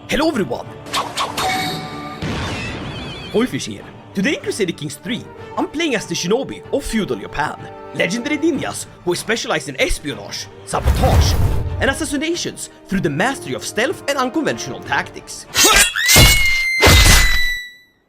Hello everyone! Koifish here. Today in Crusader Kings 3, I'm playing as the shinobi of feudal Japan. Legendary ninjas who specialize in espionage, sabotage, and assassinations through the mastery of stealth and unconventional tactics.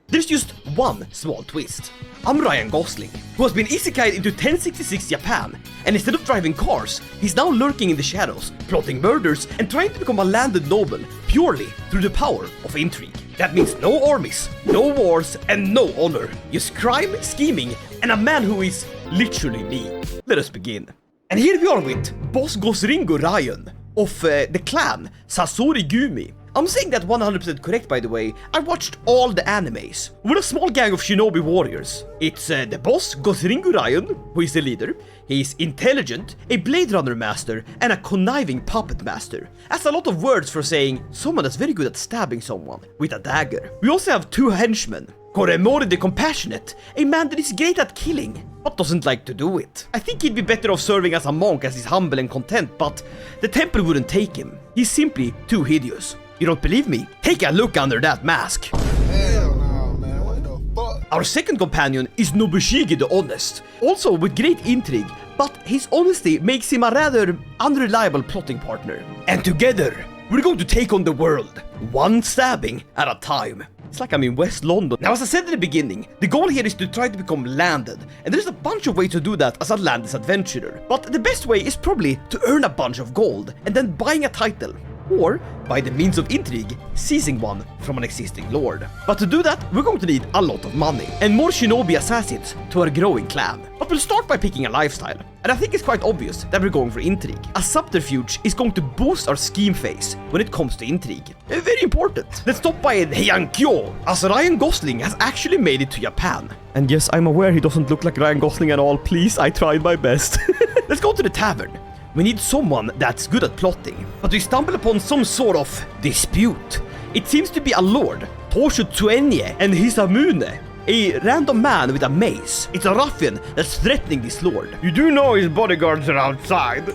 There's just one small twist. I'm Ryan Gosling, who has been Isekaid into 1066 Japan, and instead of driving cars, he's now lurking in the shadows, plotting murders, and trying to become a landed noble purely through the power of intrigue. That means no armies, no wars, and no honor. Just crime, scheming, and a man who is literally me. Let us begin. And here we are with Boss Crusader Ryan of the clan Sasori. I'm saying that 100% correct, by the way. I watched all the animes. We're a small gang of shinobi warriors. It's the boss, Crusader Ryan, who is the leader. He's intelligent, a Blade Runner master, and a conniving puppet master. That's a lot of words for saying someone that's very good at stabbing someone with a dagger. We also have two henchmen. Koremori the Compassionate, a man that is great at killing, but doesn't like to do it. I think he'd be better off serving as a monk, as he's humble and content, but the temple wouldn't take him. He's simply too hideous. You don't believe me? Take a look under that mask. Hell no, man. What the fuck? Our second companion is Nobushige the Honest, also with great intrigue, but his honesty makes him a rather unreliable plotting partner. And together, we're going to take on the world, one stabbing at a time. It's like I'm in West London. Now, as I said in the beginning, the goal here is to try to become landed, and there's a bunch of ways to do that as a landless adventurer. But the best way is probably to earn a bunch of gold, and then buying a title. Or, by the means of intrigue, seizing one from an existing lord. But to do that, we're going to need a lot of money, and more shinobi assassins to our growing clan. But we'll start by picking a lifestyle, and I think it's quite obvious that we're going for intrigue. A subterfuge is going to boost our scheme phase when it comes to intrigue. Very important. Let's stop by Heiankyo, as Ryan Gosling has actually made it to Japan. And yes, I'm aware he doesn't look like Ryan Gosling at all. Please, I tried my best. Let's go to the tavern. We need someone that's good at plotting, but we stumble upon some sort of dispute. It seems to be a lord, Toshu Tsuenye, and Hisamune, a random man with a mace. It's a ruffian that's threatening this lord. You do know his bodyguards are outside.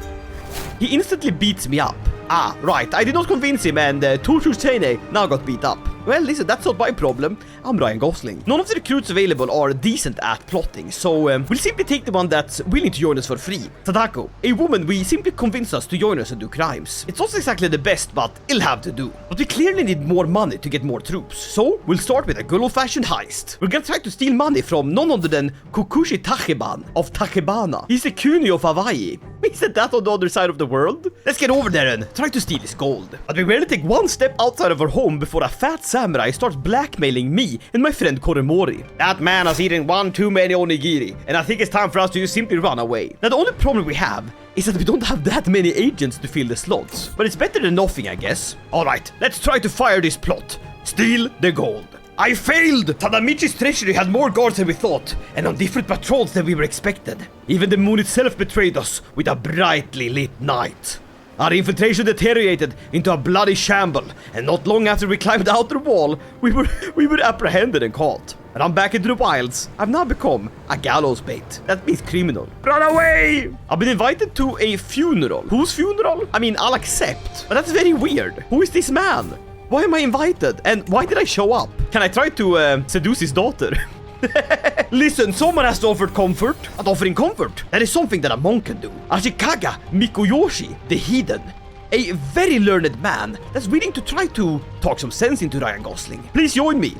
He instantly beats me up. Ah, right, I did not convince him, and Toshu Tsuenye now got beat up. Well, listen, that's not my problem. I'm Ryan Gosling. None of the recruits available are decent at plotting, so we'll simply take the one that's willing to join us for free. Sadako, a woman we simply convinced us to join us and do crimes. It's not exactly the best, but it'll have to do. But we clearly need more money to get more troops, so we'll start with a good old-fashioned heist. We're gonna try to steal money from none other than Kokushi Takeban of Takebana. He's the Kuni of Hawaii. Isn't that on the other side of the world? Let's get over there and try to steal his gold. But we barely take one step outside of our home before a fat samurai starts blackmailing me and my friend Koremori. That man has eaten one too many onigiri, and I think it's time for us to just simply run away. Now, the only problem we have is that we don't have that many agents to fill the slots. But it's better than nothing, I guess. Alright, let's try to fire this plot. Steal the gold. I failed! Tadamichi's treasury had more guards than we thought, and on different patrols than we were expected. Even the moon itself betrayed us with a brightly lit night. Our infiltration deteriorated into a bloody shamble, and not long after we climbed the outer wall, we were apprehended and caught. And I'm back into the wilds. I've now become a gallows bait. That means criminal. Run away! I've been invited to a funeral. Whose funeral? I mean, I'll accept. But that's very weird. Who is this man? Why am I invited? And why did I show up? Can I try to seduce his daughter? Listen, someone has to offer comfort. And offering comfort, that is something that a monk can do. Ashikaga Mikoyoshi, the heathen. A very learned man that's willing to try to talk some sense into Ryan Gosling. Please join me.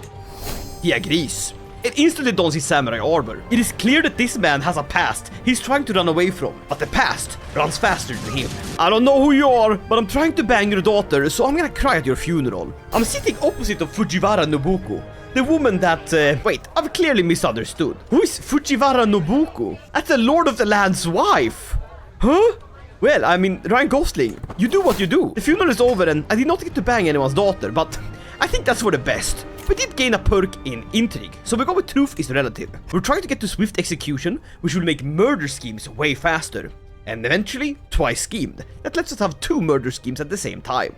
He agrees. It instantly dons his samurai armor. It is clear that this man has a past he's trying to run away from, but the past runs faster than him. I don't know who you are, but I'm trying to bang your daughter, so I'm gonna cry at your funeral. I'm sitting opposite of Fujiwara Nobuko, the woman that, wait, I've clearly misunderstood. Who is Fujiwara Nobuko? That's the Lord of the Land's wife. Huh? Well, I mean, Ryan Gosling, you do what you do. The funeral is over and I did not get to bang anyone's daughter, but I think that's for the best. We did gain a perk in intrigue, so we go with truth is relative. We're trying to get to swift execution, which will make murder schemes way faster. And eventually, twice schemed. That lets us have 2 murder schemes at the same time.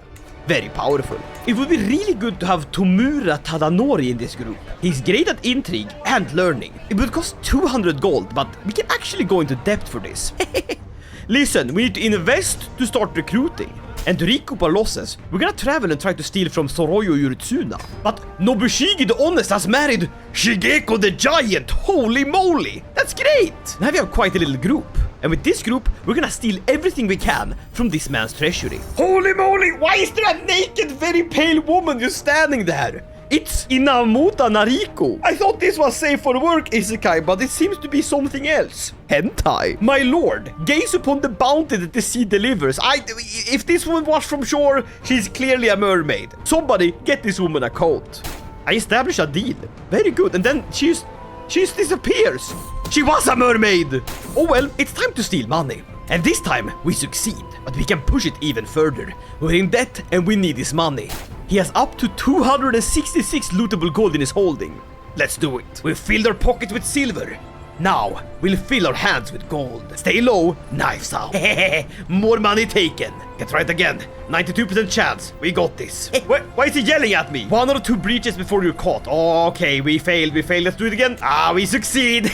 Very powerful. It would be really good to have Tomura Tadanori in this group. He's great at intrigue and learning. It would cost 200 gold, but we can actually go into depth for this. Listen, we need to invest to start recruiting. And to recoup our losses, we're gonna travel and try to steal from Soroyo Yuritsuna. But Nobushige the Honest has married Shigeko the Giant. Holy moly! That's great! Now we have quite a little group. And with this group, we're gonna steal everything we can from this man's treasury. Holy moly! Why is there a naked, very pale woman just standing there? It's Inamuta Nariko. I thought this was safe for work, Isekai, but it seems to be something else. Hentai. My lord, gaze upon the bounty that the sea delivers. If this woman was from shore, she's clearly a mermaid. Somebody get this woman a coat. I established a deal. Very good. And then she disappears. She was a mermaid. Oh well, it's time to steal money. And this time we succeed, but we can push it even further. We're in debt and we need this money. He has up to 266 lootable gold in his holding. Let's do it. We've filled our pockets with silver. Now, we'll fill our hands with gold. Stay low, knives out. More money taken. Get right again. 92% chance. We got this. Why is he yelling at me? 1 or 2 breaches before you're caught. Okay, we failed. Let's do it again. We succeed.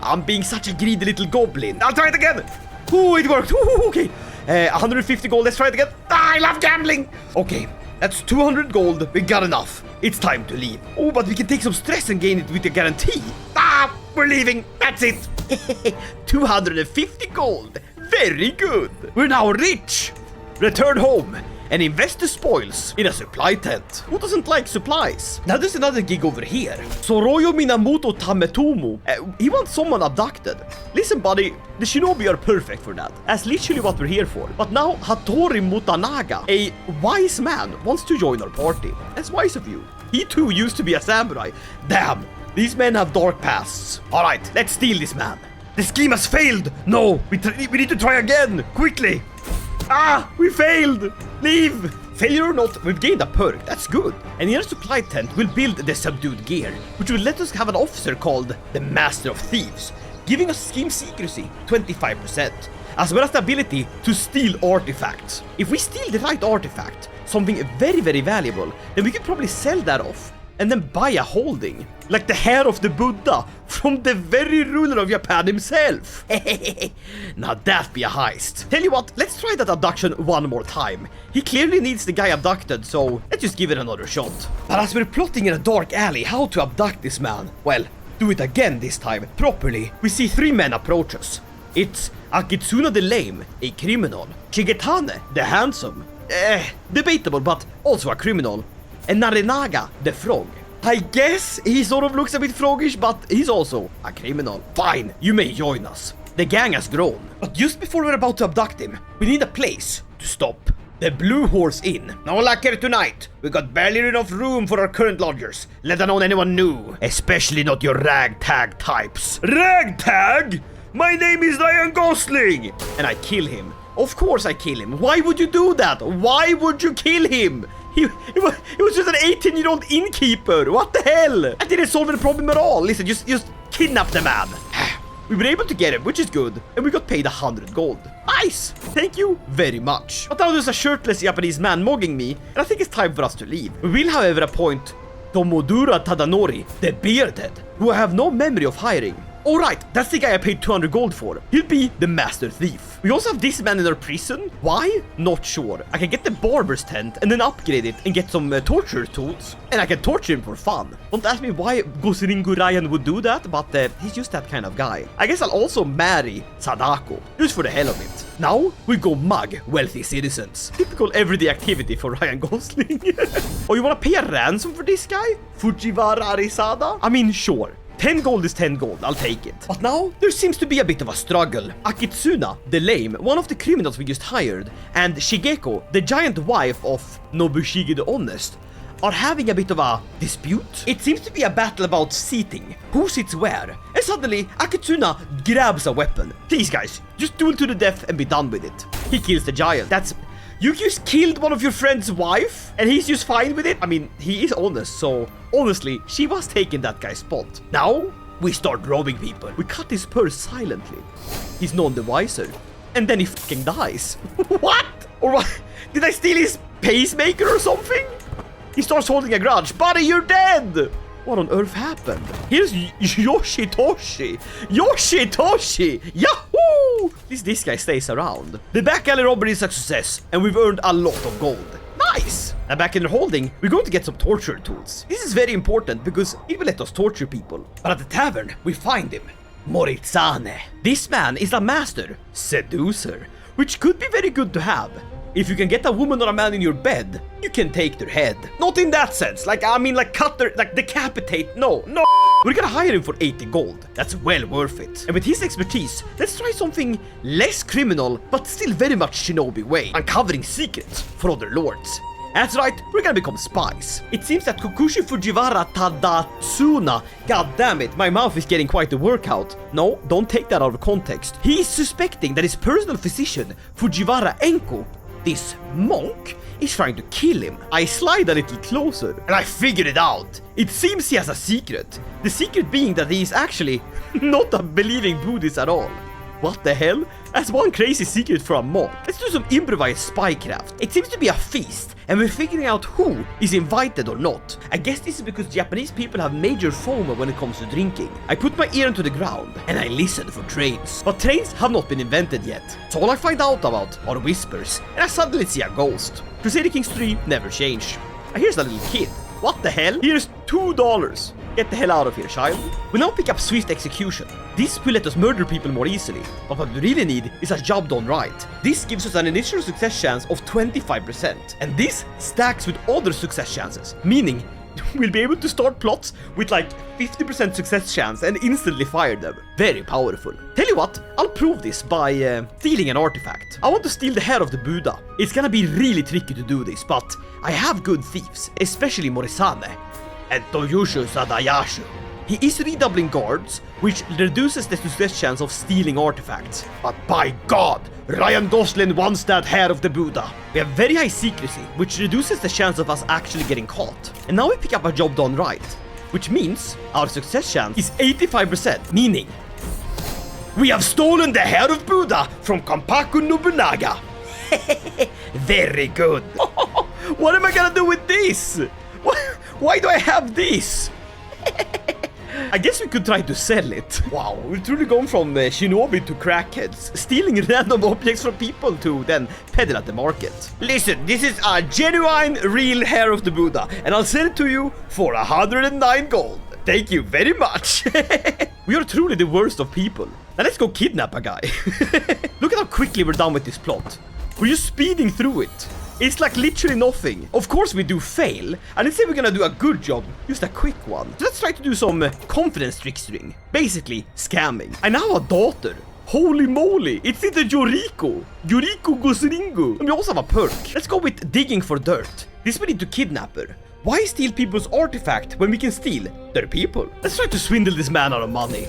I'm being such a greedy little goblin. I'll try it again. Ooh, it worked. Ooh, okay. 150 gold. Let's try it again. I love gambling. Okay, that's 200 gold. We got enough. It's time to leave. Oh, but we can take some stress and gain it with a guarantee. We're leaving. That's it. 250 gold. Very good. We're now rich. Return home and invest the spoils in a supply tent. Who doesn't like supplies? Now there's another gig over here. Soroyo Minamoto Tametomo. He wants someone abducted. Listen, buddy, the shinobi are perfect for that. That's literally what we're here for. But now Hattori Mutanaga, a wise man, wants to join our party. That's wise of you. He too used to be a samurai. Damn, these men have dark pasts. All right, let's steal this man. The scheme has failed. No, we need to try again. Quickly. We failed. Leave. Failure or not, we've gained a perk. That's good. And in our supply tent, we'll build the subdued gear, which will let us have an officer called the Master of Thieves, giving us scheme secrecy 25%, as well as the ability to steal artifacts. If we steal the right artifact, something very, very valuable, then we could probably sell that off and then buy a holding, like the hair of the Buddha from the very ruler of Japan himself. Now that'd be a heist. Tell you what, let's try that abduction one more time. He clearly needs the guy abducted, so let's just give it another shot. But as we're plotting in a dark alley how to abduct this man, well, do it again this time, properly. We see 3 men approach us. It's Akitsuna the Lame, a criminal, Shigetane the Handsome, debatable but also a criminal, and Narinaga the Frog. I guess he sort of looks a bit froggish, but he's also a criminal. Fine, you may join us. The gang has grown, but just before we're about to abduct him, we need a place to stop. The Blue Horse Inn. No lacquer tonight. We got barely enough room for our current lodgers, let alone anyone new. Especially not your ragtag types. Ragtag? My name is Ryan Gosling! And I kill him. Of course I kill him. Why would you do that? Why would you kill him? He was just an 18-year-old innkeeper. What the hell? I didn't solve the problem at all. Listen, just kidnap the man. We were able to get him, which is good. And we got paid 100 gold. Nice. Thank you very much. But now there's a shirtless Japanese man mugging me, and I think it's time for us to leave. We will, however, appoint Tomodura Tadanori, the bearded, who I have no memory of hiring. Alright, that's the guy I paid 200 gold for. He'll be the master thief. We also have this man in our prison. Why? Not sure. I can get the barber's tent and then upgrade it and get some torture tools. And I can torture him for fun. Don't ask me why Gosringu Ryan would do that, but he's just that kind of guy. I guess I'll also marry Sadako, just for the hell of it. Now, we go mug wealthy citizens. Typical everyday activity for Ryan Gosling. Oh, you wanna pay a ransom for this guy? Fujiwara Arisada? I mean, sure. 10 gold is 10 gold, I'll take it. But now, there seems to be a bit of a struggle. Akitsuna, the Lame, one of the criminals we just hired, and Shigeko, the giant wife of Nobushige the Honest, are having a bit of a dispute. It seems to be a battle about seating, who sits where, and suddenly Akitsuna grabs a weapon. Please guys, just duel to the death and be done with it. He kills the giant. You just killed one of your friend's wife, and he's just fine with it? I mean, he is honest, so honestly, she was taking that guy's spot. Now, we start robbing people. We cut his purse silently. He's none the wiser. And then he fucking dies. What? Or what? Did I steal his pacemaker or something? He starts holding a grudge. Buddy, you're dead! What on earth happened? Here's Yoshitoshi. Yoshitoshi! Yahoo! No! This guy stays around. The back alley robbery is a success, and we've earned a lot of gold. Nice! Now back in the holding, we're going to get some torture tools. This is very important because it will let us torture people. But at the tavern, we find him. Moritzane. This man is a master seducer, which could be very good to have. If you can get a woman or a man in your bed, you can take their head. Not in that sense, like cut their, like decapitate, no. We're gonna hire him for 80 gold. That's well worth it. And with his expertise, let's try something less criminal, but still very much shinobi way. Uncovering secrets for other lords. That's right, we're gonna become spies. It seems that Kokushi Fujiwara Tadatsuna, god damn it, my mouth is getting quite a workout. No, don't take that out of context. He is suspecting that his personal physician, Fujiwara Enko, this monk, is trying to kill him. I slide a little closer, and I figured it out. It seems he has a secret. The secret being that he is actually not a believing Buddhist at all. What the hell? That's one crazy secret for a monk. Let's do some improvised spycraft. It seems to be a feast, and we're figuring out who is invited or not. I guess this is because Japanese people have major FOMO when it comes to drinking. I put my ear into the ground, and I listen for trains. But trains have not been invented yet. So all I find out about are whispers, and I suddenly see a ghost. Crusader Kings 3 never change. And here's a little kid. What the hell? Here's $2. Get the hell out of here, child. We'll now pick up swift execution. This will let us murder people more easily, but what we really need is a job done right. This gives us an initial success chance of 25%, and this stacks with other success chances, meaning we'll be able to start plots with like 50% success chance and instantly fire them. Very powerful. Tell you what, I'll prove this by stealing an artifact. I want to steal the head of the Buddha. It's gonna be really tricky to do this, but I have good thieves, especially Morisane and Toyushu Sadayashu. He is redoubling guards, which reduces the success chance of stealing artifacts. But by God, Ryan Gosling wants that hair of the Buddha. We have very high secrecy, which reduces the chance of us actually getting caught. And now we pick up a job done right, which means our success chance is 85%, meaning we have stolen the hair of Buddha from Kampaku Nobunaga. Very good. What am I gonna do with this? Why do I have this? I guess we could try to sell it. Wow, we've truly gone from shinobi to crackheads, stealing random objects from people to then peddle at the market. Listen, this is a genuine, real hair of the Buddha, and I'll sell it to you for 109 gold. Thank you very much. We are truly the worst of people. Now let's go kidnap a guy. Look at how quickly we're done with this plot. We're just speeding through it. It's like literally nothing. Of course we do fail, and let's say we're gonna do a good job, just a quick one. So let's try to do some confidence trickstering. Basically, scamming. I now have a daughter. Holy moly, it's in the Yoriko Gosringo. And we also have a perk. Let's go with digging for dirt. This we need to kidnap her. Why steal people's artifact when we can steal their people? Let's try to swindle this man out of money.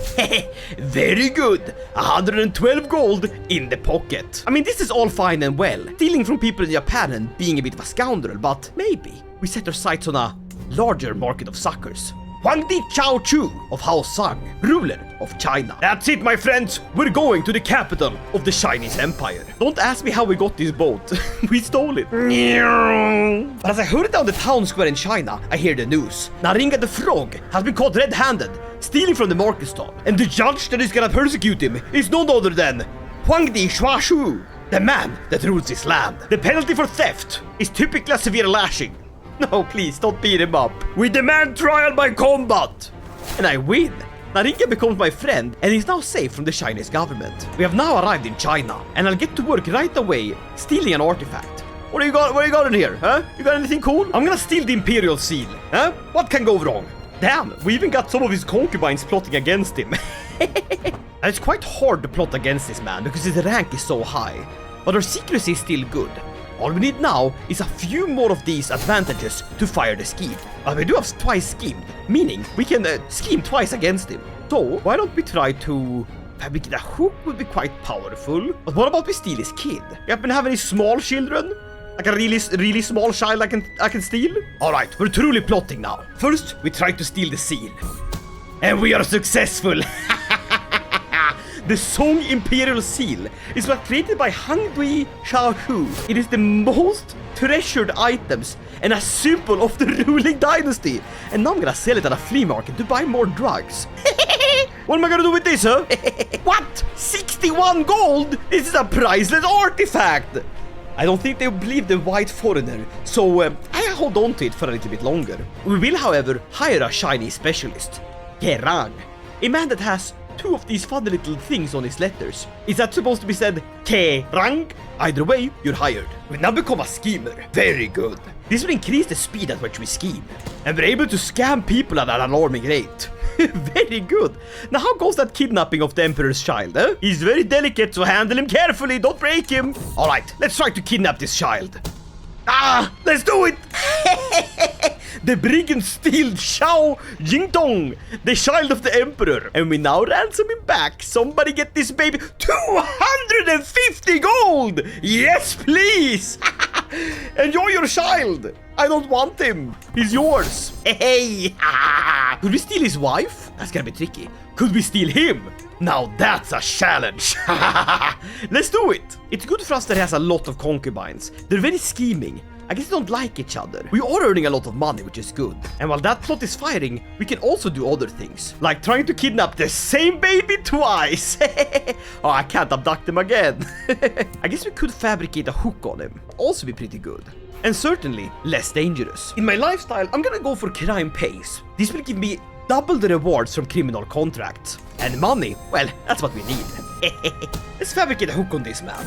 Very good. 112 gold in the pocket. I mean, this is all fine and well. Stealing from people in Japan and being a bit of a scoundrel, but maybe we set our sights on a larger market of suckers. Huangdi Chao Chu of House Sang, ruler of China. That's it, my friends. We're going to the capital of the Chinese Empire. Don't ask me how we got this boat. We stole it. But as I hurry down the town square in China, I hear the news. Naringa the Frog has been caught red-handed, stealing from the market stall. And the judge that is gonna persecute him is none other than Huangdi Shuashu, the man that rules this land. The penalty for theft is typically a severe lashing. No, please, don't beat him up. We demand trial by combat. And I win. Naringa becomes my friend and is now safe from the Chinese government. We have now arrived in China, and I'll get to work right away stealing an artifact. What do you got in here, huh? You got anything cool? I'm gonna steal the Imperial Seal, huh? What can go wrong? Damn, we even got some of his concubines plotting against him. And it's quite hard to plot against this man because his rank is so high. But our secrecy is still good. All we need now is a few more of these advantages to fire the scheme. We do have twice schemed, meaning we can scheme twice against him. So why don't we try to fabricate a hook? Would be quite powerful. But what about we steal his kid? You happen to have any small children? Like a really small child I can steal? Alright, we're truly plotting now. First, we try to steal the seal. And we are successful! The Song Imperial Seal is what created by Hangdui Xiaoshu. It is the most treasured items and a symbol of the ruling dynasty. And now I'm gonna sell it at a flea market to buy more drugs. What am I gonna do with this, huh? What? 61 gold? This is a priceless artifact! I don't think they'll believe the white foreigner, so I hold on to it for a little bit longer. We will, however, hire a Chinese specialist. Kerang. A man that has two of these funny little things on his letters. Is that supposed to be said Kerang? Either way, you're hired. We now become a schemer. Very good. This will increase the speed at which we scheme. And we're able to scam people at an alarming rate. Very good. Now how goes that kidnapping of the Emperor's child, eh? He's very delicate, so handle him carefully, don't break him. Alright, let's try to kidnap this child. Ah, let's do it! The brigands steal Xiao Jingdong, the child of the Emperor. And we now ransom him back. Somebody get this baby 250 gold! Yes, please! Enjoy your child! I don't want him. He's yours. Hey! Could we steal his wife? That's gonna be tricky. Could we steal him? Now that's a challenge. Let's do it. It's good for us that he has a lot of concubines. They're very scheming. I guess they don't like each other. We are earning a lot of money, which is good. And while that plot is firing, we can also do other things. Like trying to kidnap the same baby twice. Oh, I can't abduct him again. I guess we could fabricate a hook on him. Also be pretty good. And certainly less dangerous. In my lifestyle, I'm gonna go for crime pays. This will give me double the rewards from criminal contracts. And money, well, that's what we need. Let's fabricate a hook on this man.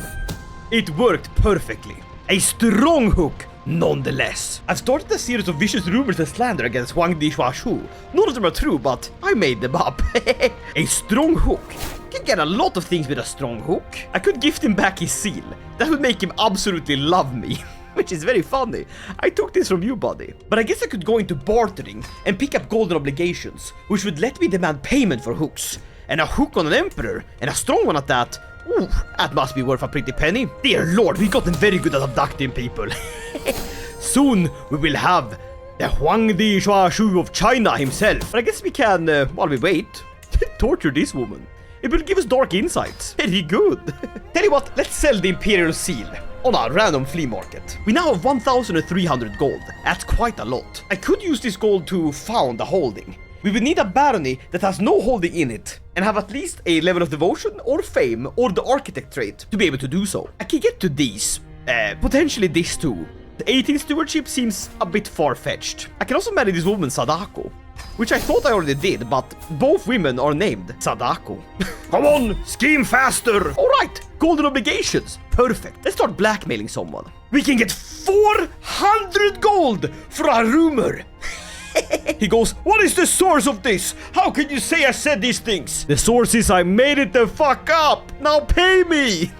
It worked perfectly. A strong hook, nonetheless. I've started a series of vicious rumors and slander against Huang Di Shuashu. None of them are true, but I made them up. A strong hook. Can get a lot of things with a strong hook. I could gift him back his seal. That would make him absolutely love me. Which is very funny. I took this from you, buddy. But I guess I could go into bartering and pick up golden obligations, which would let me demand payment for hooks. And a hook on an emperor, and a strong one at that. Ooh, that must be worth a pretty penny. Dear lord, we've gotten very good at abducting people. Soon we will have the Huang Di Shuashu of China himself. But I guess we can, while we wait, torture this woman. It will give us dark insights. Very good. Tell you what, let's sell the Imperial Seal on a random flea market. We now have 1,300 gold. That's quite a lot. I could use this gold to found a holding. We would need a barony that has no holding in it and have at least a level of devotion or fame or the architect trait to be able to do so. I can get to these. Potentially this too. The 18 stewardship seems a bit far-fetched. I can also marry this woman Sadako, which I thought I already did, but both women are named Sadako. Come on, scheme faster! Alright, golden obligations. Perfect. Let's start blackmailing someone. We can get 400 gold for a rumor. He goes, what is the source of this? How can you say I said these things? The source is I made it the fuck up. Now pay me.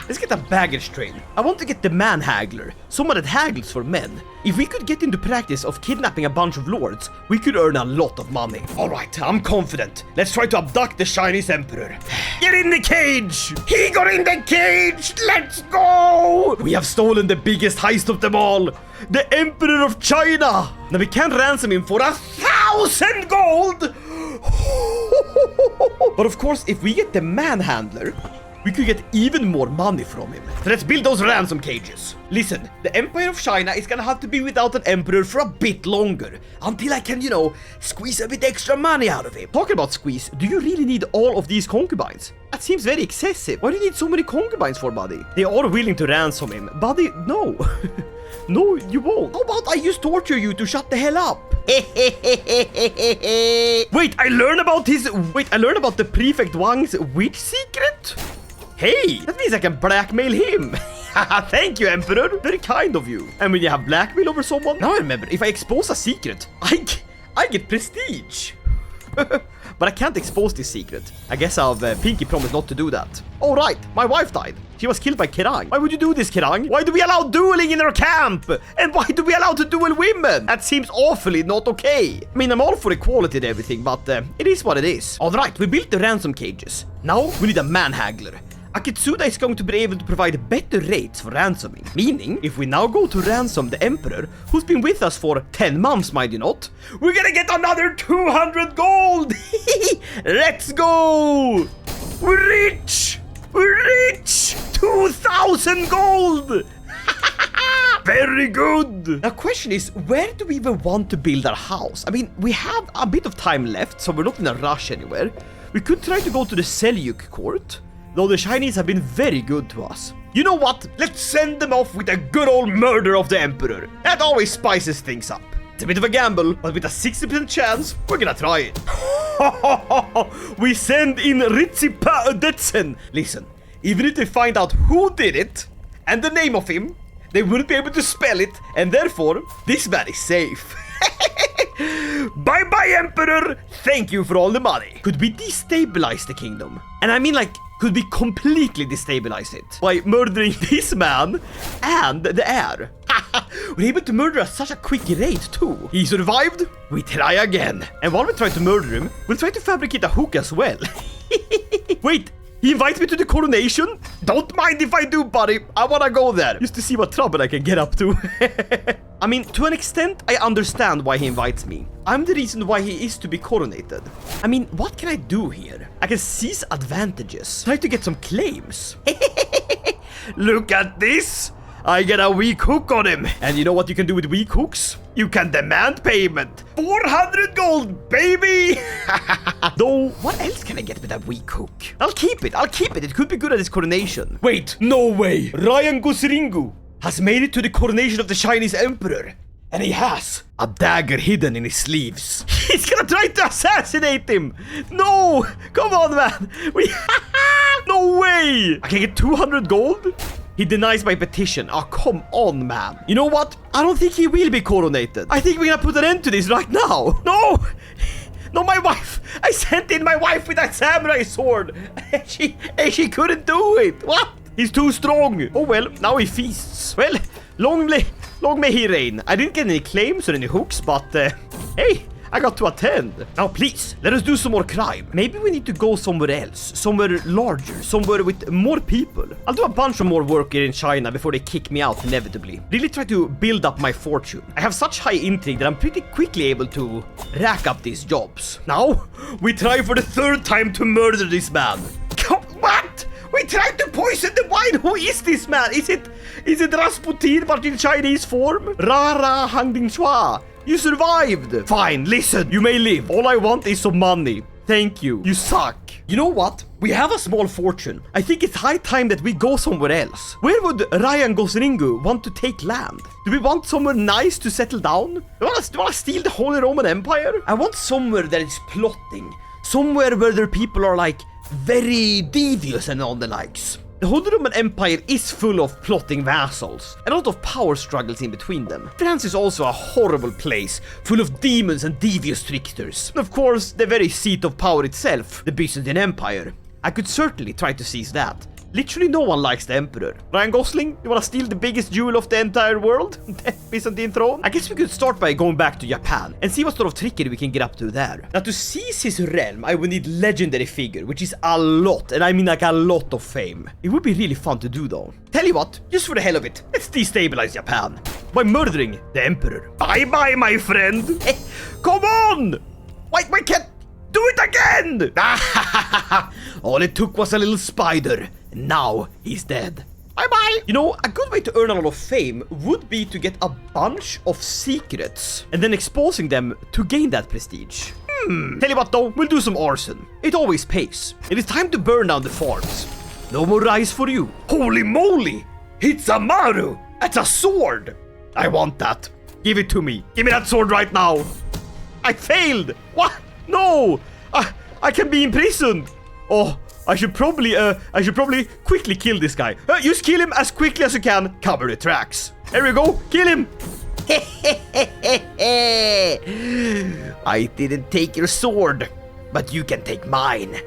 Let's get a baggage train. I want to get the man haggler, someone that haggles for men. If we could get into practice of kidnapping a bunch of lords, we could earn a lot of money. Alright, I'm confident. Let's try to abduct the Chinese emperor. Get in the cage! He got in the cage! Let's go! We have stolen the biggest heist of them all. The Emperor of China! Now we can ransom him for 1,000 gold! But of course, if we get the manhandler, we could get even more money from him. So let's build those ransom cages. Listen, the Empire of China is gonna have to be without an emperor for a bit longer. Until I can, squeeze a bit extra money out of him. Talking about squeeze, do you really need all of these concubines? That seems very excessive. Why do you need so many concubines for, buddy? They are willing to ransom him. Buddy, no. No, you won't. How about I just torture you to shut the hell up? Wait, I learned about the Prefect Wang's witch secret? Hey, that means I can blackmail him. Thank you, Emperor. Very kind of you. And when you have blackmail over someone, now I remember, if I expose a secret, I get prestige. But I can't expose this secret. I guess I've pinky promised not to do that. Oh right, my wife died. She was killed by Kerang. Why would you do this, Kerang? Why do we allow dueling in our camp? And why do we allow to duel women? That seems awfully not okay. I mean, I'm all for equality and everything, but it is what it is. Alright, we built the ransom cages. Now we need a man-haggler. Akitsuda is going to be able to provide better rates for ransoming. Meaning, if we now go to ransom the Emperor, who's been with us for 10 months, mind you not, we're gonna get another 200 gold! Let's go! We're rich! We're rich! 2,000 gold! Very good! Now question is, where do we even want to build our house? I mean, we have a bit of time left, so we're not in a rush anywhere. We could try to go to the Seljuk court, though the Chinese have been very good to us. You know what? Let's send them off with a good old murder of the emperor. That always spices things up. It's a bit of a gamble, but with a 60% chance, we're gonna try it. We send in Ritsipa Detsen. Listen, even if they find out who did it and the name of him, they wouldn't be able to spell it, and therefore, this man is safe. Bye-bye, Emperor! Thank you for all the money. Could we destabilize the kingdom? And I mean, like, could we completely destabilize it by murdering this man and the heir? We're able to murder at such a quick rate too. He survived. We try again. And while we try to murder him, we'll try to fabricate a hook as well. Wait, he invites me to the coronation? Don't mind if I do, buddy. I wanna go there just to see what trouble I can get up to. I mean, to an extent, I understand why he invites me. I'm the reason why he is to be coronated. I mean, what can I do here? I can seize advantages. Try to get some claims. Look at this! I get a weak hook on him. And you know what you can do with weak hooks? You can demand payment. 400 gold, baby! Though, what else can I get with that weak hook? I'll keep it. It could be good at his coronation. Wait, no way. Ryan Gosling has made it to the coronation of the Chinese emperor. And he has a dagger hidden in his sleeves. He's gonna try to assassinate him. No, come on, man. No way. I can get 200 gold. He denies my petition. Oh, come on, man. You know what? I don't think he will be coronated. I think we're gonna put an end to this right now. No! No, my wife! I sent in my wife with that samurai sword. And she couldn't do it. What? He's too strong. Oh, well, now he feasts. Well, long may he reign. I didn't get any claims or any hooks, but hey, I got to attend. Now, please, let us do some more crime. Maybe we need to go somewhere else, somewhere larger, somewhere with more people. I'll do a bunch of more work here in China before they kick me out inevitably. Really try to build up my fortune. I have such high intrigue that I'm pretty quickly able to rack up these jobs. Now, we try for the third time to murder this man. What? We tried to poison the wine. Who is this man? Is it Rasputin but in Chinese form? Rara Hangding Chua. You survived! Fine, listen, you may live. All I want is some money. Thank you. You suck. You know what? We have a small fortune. I think it's high time that we go somewhere else. Where would Ryan Gosling want to take land? Do we want somewhere nice to settle down? Do you want to steal the Holy Roman Empire? I want somewhere that is plotting. Somewhere where their people are like very devious and all the likes. The Holy Roman Empire is full of plotting vassals, and a lot of power struggles in between them. France is also a horrible place, full of demons and devious tricksters. And of course, the very seat of power itself, the Byzantine Empire. I could certainly try to seize that. Literally no one likes the emperor. Ryan Gosling, you wanna steal the biggest jewel of the entire world? The Byzantine throne? I guess we could start by going back to Japan and see what sort of trickery we can get up to there. Now to seize his realm, I would need legendary figure, which is a lot, and I mean like a lot of fame. It would be really fun to do though. Tell you what, just for the hell of it, let's destabilize Japan by murdering the emperor. Bye-bye, my friend. Come on! Why can't do it again? All it took was a little spider. Now he's dead. Bye-bye. You know, a good way to earn a lot of fame would be to get a bunch of secrets and then exposing them to gain that prestige. Tell you what though, we'll do some arson. It always pays. It is time to burn down the farms. No more rice for you. Holy moly! It's a Maru! That's a sword! I want that. Give it to me. Give me that sword right now. I failed! What? No! I can be imprisoned! Oh, I should probably quickly kill this guy. Just kill him as quickly as you can. Cover the tracks. There we go. Kill him. I didn't take your sword, but you can take mine.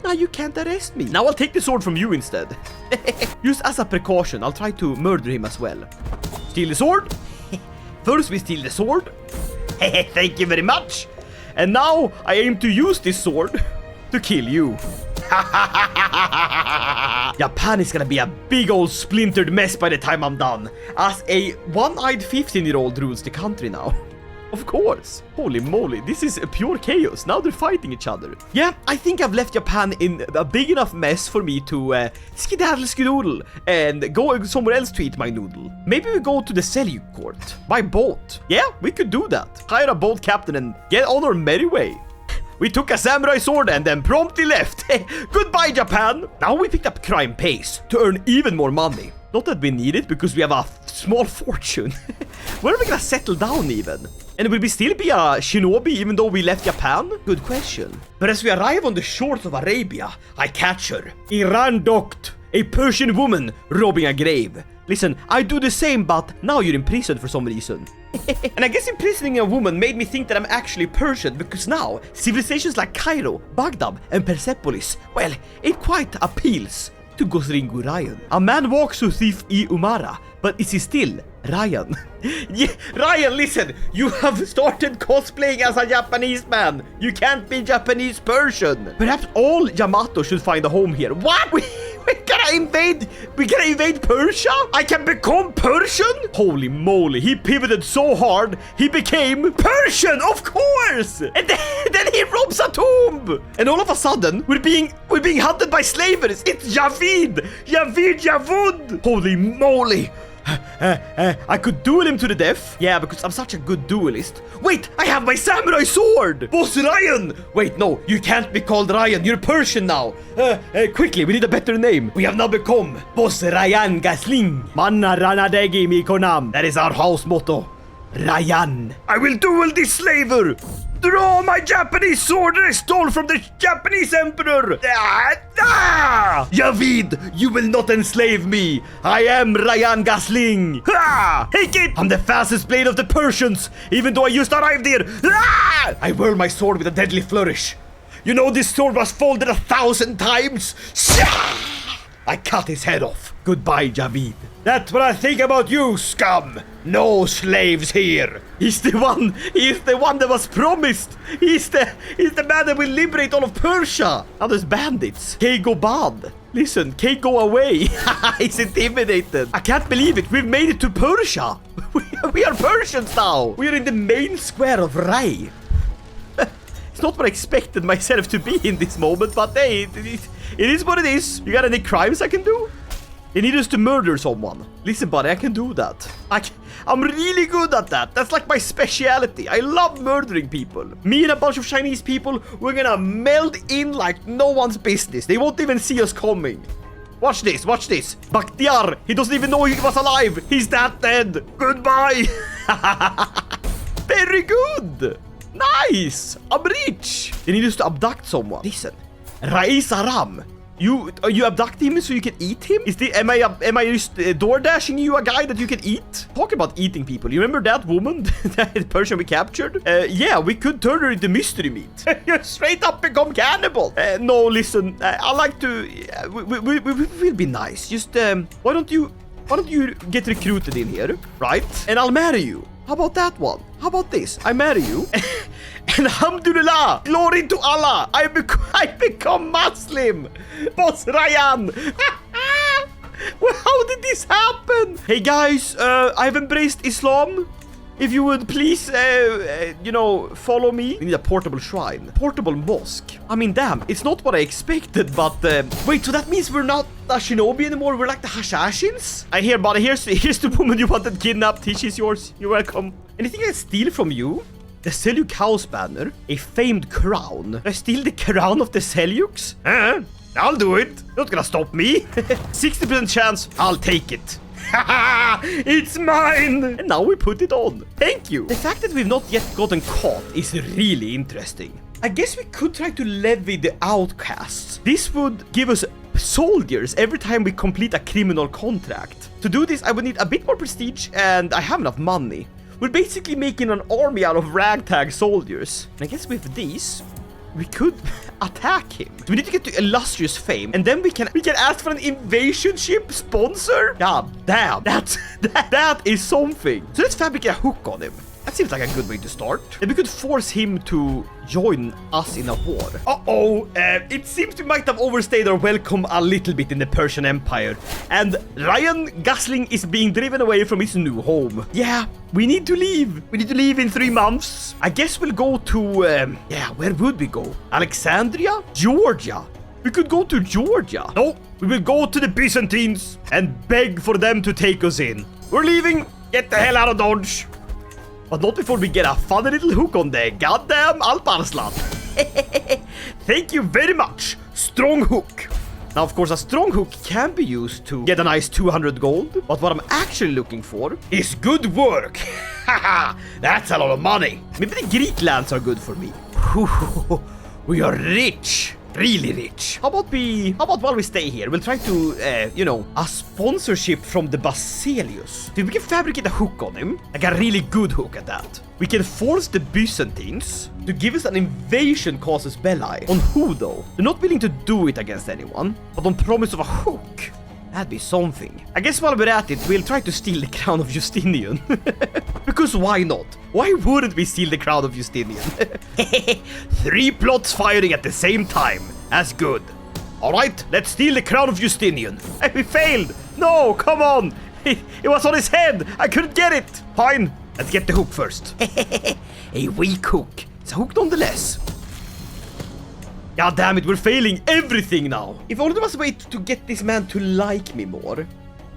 Now you can't arrest me. Now I'll take the sword from you instead. Just as a precaution, I'll try to murder him as well. Steal the sword. First we steal the sword. Thank you very much. And now I aim to use this sword to kill you. Japan is gonna be a big old splintered mess by the time I'm done, as a one-eyed 15-year-old rules the country now. Of course. Holy moly, this is a pure chaos. Now they're fighting each other. Yeah, I think I've left Japan in a big enough mess for me to skedaddle skedoodle and go somewhere else to eat my noodle. Maybe we go to the Seljuk court by boat. Yeah, we could do that. Hire a boat captain and get on our merry way. We took a samurai sword and then promptly left. Goodbye, Japan. Now we picked up crime pace to earn even more money. Not that we need it, because we have a small fortune. Where are we gonna settle down even? And will we still be a shinobi even though we left Japan? Good question. But as we arrive on the shores of Arabia, I catch her. Iran docked. A Persian woman robbing a grave. Listen, I do the same, but now you're in prison for some reason. And I guess imprisoning a woman made me think that I'm actually Persian, because now civilizations like Cairo, Baghdad, and Persepolis, well, it quite appeals to Gosling Ryan. A man walks to thief I Umara, but is he still Ryan? Yeah, Ryan, listen, you have started cosplaying as a Japanese man. You can't be Japanese Persian. Perhaps all Yamato should find a home here. What? We gotta invade Persia? I can become Persian? Holy moly, he pivoted so hard, he became Persian, of course! And then he robs a tomb! And all of a sudden, we're being hunted by slavers. It's Javid! Javud! Holy moly! I could duel him to the death. Yeah, because I'm such a good duelist. Wait, I have my samurai sword! Boss Ryan! Wait, no, you can't be called Ryan. You're Persian now. Quickly, we need a better name. We have now become Boss Ryan Gosling. Manna Ranadegi Mikonam. That is our house motto. Ryan. I will duel this slaver. Draw my Japanese sword that I stole from the Japanese emperor! Javid, you will not enslave me! I am Ryan Gosling! Take it! I'm the fastest blade of the Persians, even though I just arrived here! I whirl my sword with a deadly flourish. You know this sword was folded 1,000 times? I cut his head off. Goodbye, Javid. That's what I think about you, scum! No slaves here! He's the one that was promised! He's the man that will liberate all of Persia! Now there's bandits. Kay go bad. Listen, Kay go away. He's intimidated. I can't believe it. We've made it to Persia. We are Persians now. We are in the main square of Rai. It's not what I expected myself to be in this moment, but hey, it is what it is. You got any crimes I can do? They need us to murder someone. Listen, buddy, I can do that. I'm really good at that. That's like my specialty. I love murdering people. Me and a bunch of Chinese people, we're gonna meld in like no one's business. They won't even see us coming. Watch this, watch this. Bakhtiar, he doesn't even know he was alive. He's that dead. Goodbye. Very good. Nice. I'm rich. They need us to abduct someone. Listen, Rais Aram. You abduct him so you can eat him? Am I just door dashing you a guy that you can eat? Talk about eating people. You remember that woman, that Persian we captured? Yeah, we could turn her into mystery meat. You straight up become cannibal. No, listen. I like to. We will be nice. Just why don't you get recruited in here, right? And I'll marry you. How about that one? How about this? I marry you. And alhamdulillah, glory to Allah, I become Muslim. Boss Ryan. Well, how did this happen? Hey guys, I've embraced Islam. If you would please, follow me. We need a portable shrine. Portable mosque. I mean, damn, it's not what I expected, but... wait, so that means we're not a shinobi anymore? We're like the Hashashins? I hear, buddy, here's the woman you wanted kidnapped. She's yours. You're welcome. Anything I steal from you? The Seljuk house banner. A famed crown. Did I steal the crown of the Seljuks? I'll do it. Not gonna stop me. 60% chance. I'll take it. It's mine! And now we put it on. Thank you. The fact that we've not yet gotten caught is really interesting. I guess we could try to levy the outcasts. This would give us soldiers every time we complete a criminal contract. To do this, I would need a bit more prestige, and I have enough money. We're basically making an army out of ragtag soldiers. And I guess with these, we could attack him. We need to get to illustrious fame, and then we can ask for an invasion ship sponsor. God damn, that is something. So let's fabricate a hook on him. That seems like a good way to start. And we could force him to join us in a war. Uh-oh, it seems we might have overstayed our welcome a little bit in the Persian Empire. And Ryan Gosling is being driven away from his new home. Yeah, we need to leave. We need to leave in 3 months. I guess we'll go to, where would we go? Alexandria? Georgia. We could go to Georgia. No, we will go to the Byzantines and beg for them to take us in. We're leaving. Get the hell out of Dodge. But not before we get a funny little hook on the goddamn Alparslan. Thank you very much. Strong hook. Now, of course, a strong hook can be used to get a nice 200 gold. But what I'm actually looking for is good work. Haha, that's a lot of money. Maybe the Greek lands are good for me. We are rich. Really rich. How about while we stay here, we'll try to, a sponsorship from the Basilius. If we can fabricate a hook on him, like a really good hook at that. We can force the Byzantines to give us an invasion casus belli. On who though? They're not willing to do it against anyone, but on promise of a hook. That'd be something. I guess while we're at it, we'll try to steal the crown of Justinian. Because why not? Why wouldn't we steal the crown of Justinian? 3 plots firing at the same time. That's good. Alright, let's steal the crown of Justinian. We failed. No, come on. It was on his head. I couldn't get it. Fine. Let's get the hook first. A weak hook. It's a hook nonetheless. God damn it, we're failing everything now. If only there was a way to get this man to like me more.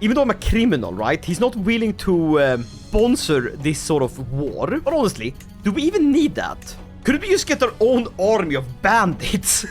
Even though I'm a criminal, right? He's not willing to sponsor this sort of war. But honestly, do we even need that? Could we just get our own army of bandits?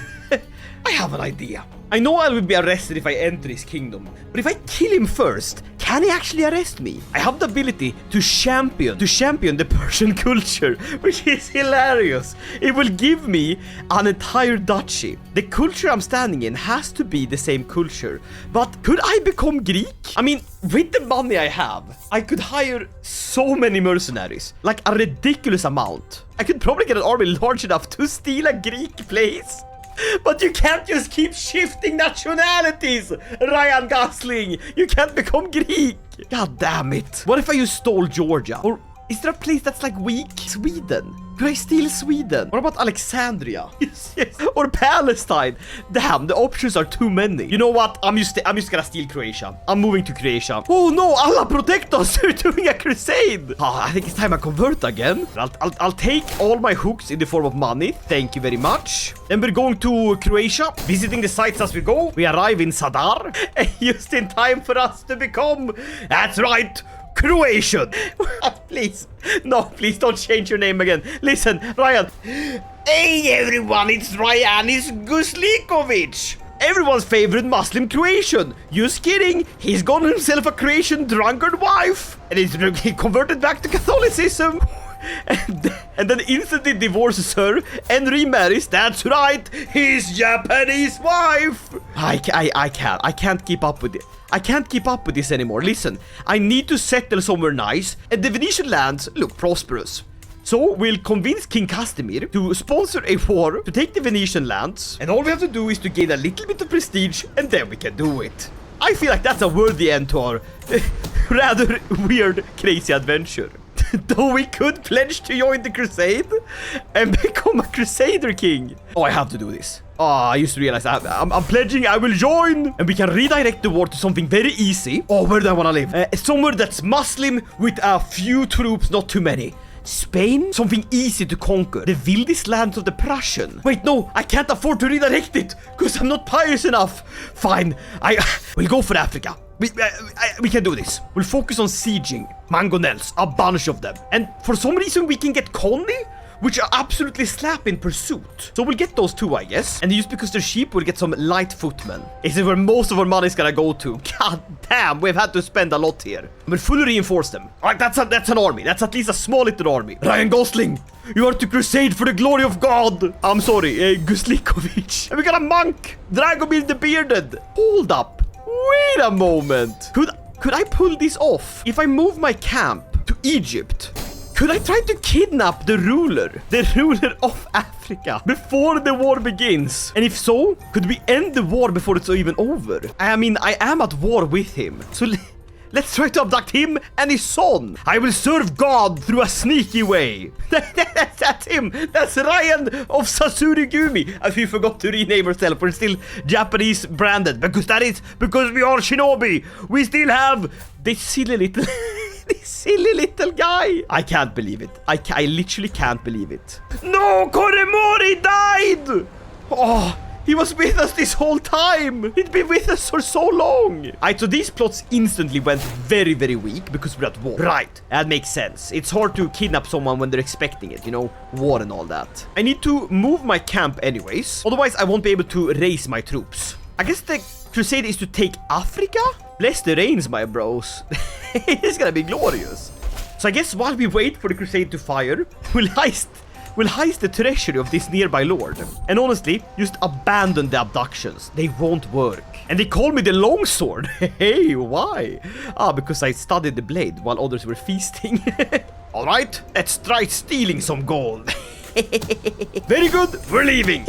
I have an idea. I know I will be arrested if I enter his kingdom, but if I kill him first, can he actually arrest me? I have the ability to champion the Persian culture, which is hilarious. It will give me an entire duchy. The culture I'm standing in has to be the same culture, but could I become Greek? I mean, with the money I have, I could hire so many mercenaries, like a ridiculous amount. I could probably get an army large enough to steal a Greek place. But you can't just keep shifting nationalities, Ryan Gosling. You can't become Greek. God damn it. What if I just stole Georgia? Or is there a place that's like weak? Sweden. Could I steal Sweden? What about Alexandria? Yes. Or Palestine? Damn, the options are too many. You know what? I'm just gonna steal Croatia. I'm moving to Croatia. Oh no, Allah protect us. We're doing a crusade. I think it's time I convert again. I'll take all my hooks in the form of money. Thank you very much. Then we're going to Croatia, visiting the sites as we go. We arrive in Sadar, just in time for us to become, that's right, Croatian. Please. No, please don't change your name again. Listen, Ryan. Hey everyone, it's Ryanis Guslikovic. Everyone's favorite Muslim Croatian. Just kidding. He's got himself a Croatian drunkard wife. And he's converted back to Catholicism. And then instantly divorces her and remarries, that's right, his Japanese wife. I can't keep up with it. I can't keep up with this anymore. Listen, I need to settle somewhere nice, and the Venetian lands look prosperous. So we'll convince King Castamir to sponsor a war to take the Venetian lands, and all we have to do is to gain a little bit of prestige, and then we can do it. I feel like that's a worthy end to our rather weird, crazy adventure. Though we could pledge to join the crusade and become a Crusader King. Oh, I have to do this. Oh, I used to realize I'm pledging I will join. And we can redirect the war to something very easy. Oh, where do I want to live? Somewhere that's Muslim with a few troops, not too many. Spain? Something easy to conquer. The wildest lands of the Persian. Wait, no, I can't afford to redirect it because I'm not pious enough. Fine, we'll go for Africa. We can do this. We'll focus on sieging mangonels, a bunch of them. And for some reason we can get Conley, which are absolutely slap in pursuit. So we'll get those two, I guess. And just because they're cheap, we'll get some light footmen. Is it where most of our money is gonna go to? God damn, we've had to spend a lot here. We'll fully reinforce them. All right, that's an army. That's at least a small little army. Ryan Gosling, you are to crusade for the glory of God. I'm sorry, Guslikovic. And we got a monk, Dragomir the Bearded. Hold up. Wait a moment. Could I pull this off? If I move my camp to Egypt, could I try to kidnap the ruler of Africa before the war begins? And if so, could we end the war before it's even over? I mean, I am at war with him. So Let's try to abduct him and his son. I will serve God through a sneaky way. That's him. That's Ryan of Sasurigumi. As we forgot to rename ourselves. We're still Japanese branded. Because we are shinobi. We still have this silly little... this silly little guy. I can't believe it. I literally can't believe it. No, Koremori died. Oh... He was with us this whole time! He'd been with us for so long! Alright, so these plots instantly went very, very weak because we're at war. Right, that makes sense. It's hard to kidnap someone when they're expecting it, you know? War and all that. I need to move my camp anyways. Otherwise, I won't be able to raise my troops. I guess the crusade is to take Africa? Bless the rains, my bros. It's gonna be glorious. So I guess while we wait for the crusade to fire, we'll heist the treasury of this nearby lord. And honestly, just abandon the abductions. They won't work. And they call me the longsword. Hey, why? Ah, because I studied the blade while others were feasting. Alright, let's try stealing some gold. Very good, we're leaving.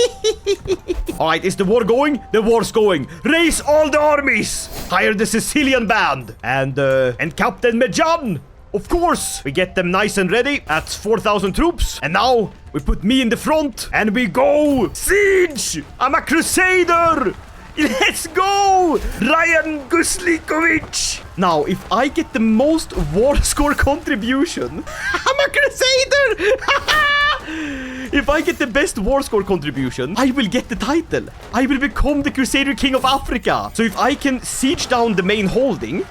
Alright, is the war going? The war's going. Raise all the armies. Hire the Sicilian band. And Captain Mejan. Of course, we get them nice and ready. That's 4,000 troops. And now we put me in the front and we go siege. I'm a crusader. Let's go, Ryan Gosling. Now, if I get the most war score contribution, I'm a crusader. If I get the best war score contribution, I will get the title. I will become the Crusader King of Africa. So if I can siege down the main holding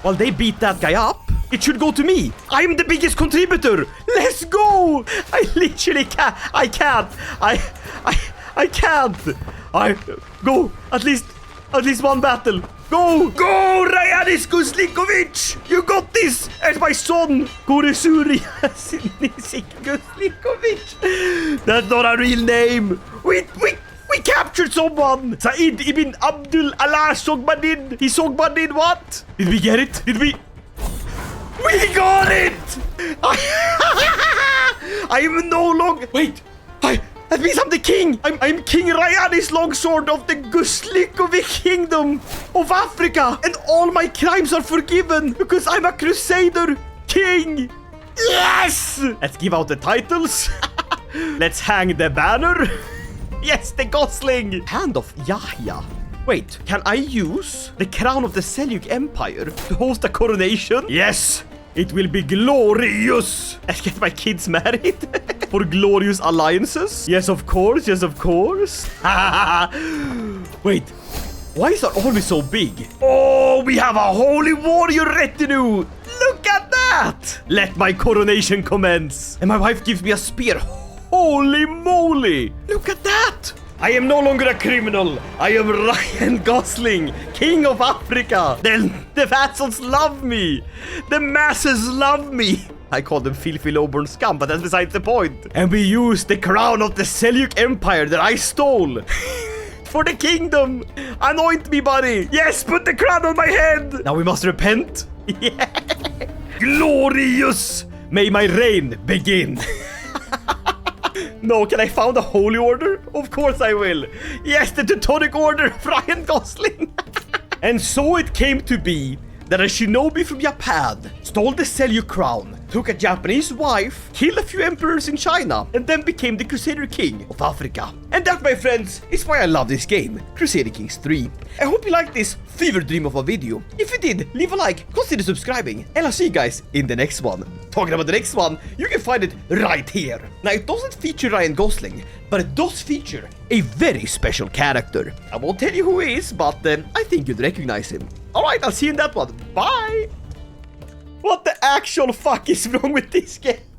while they beat that guy up, it should go to me. I'm the biggest contributor. Let's go. I literally can't. I can't. I can't. I go at least one battle. Go, Ryanis Gosling. You got this. As my son, Koresuri Gosling. That's not a real name. We captured someone. Said ibn Abdul Allah Sogbadin. He Sogbadin what? Did we get it? Did we? We got it! I am no longer... Wait! That means I'm the king! I'm King Ryanis Longsword of the Guslikovic Kingdom of Africa! And all my crimes are forgiven because I'm a Crusader King! Yes! Let's give out the titles. Let's hang the banner. Yes, the Gosling! Hand of Yahya. Wait, can I use the crown of the Seljuk Empire to host a coronation? Yes, it will be glorious. Let's get my kids married for glorious alliances. Yes, of course. Yes, of course. Wait, why is our army so big? Oh, we have a holy warrior retinue. Look at that. Let my coronation commence. And my wife gives me a spear. Holy moly. Look at that. I am no longer a criminal. I am Ryan Gosling, King of Africa. The vassals love me. The masses love me. I call them filthy lowborn scum, but that's besides the point. And we use the crown of the Seljuk Empire that I stole for the kingdom. Anoint me, buddy. Yes, put the crown on my head. Now we must repent. Yeah. Glorious. May my reign begin. No, can I found a holy order? Of course I will. Yes, the Teutonic Order of Ryan Gosling. And so it came to be that a shinobi from Japan stole the Seljuk crown, took a Japanese wife, killed a few emperors in China, and then became the Crusader King of Africa. And that, my friends, is why I love this game, Crusader Kings 3. I hope you liked this fever dream of a video. If you did, leave a like, consider subscribing, and I'll see you guys in the next one. Talking about the next one, you can find it right here. Now, it doesn't feature Ryan Gosling, but it does feature a very special character. I won't tell you who he is, but I think you'd recognize him. Alright, I'll see you in that one. Bye! What the actual fuck is wrong with this game?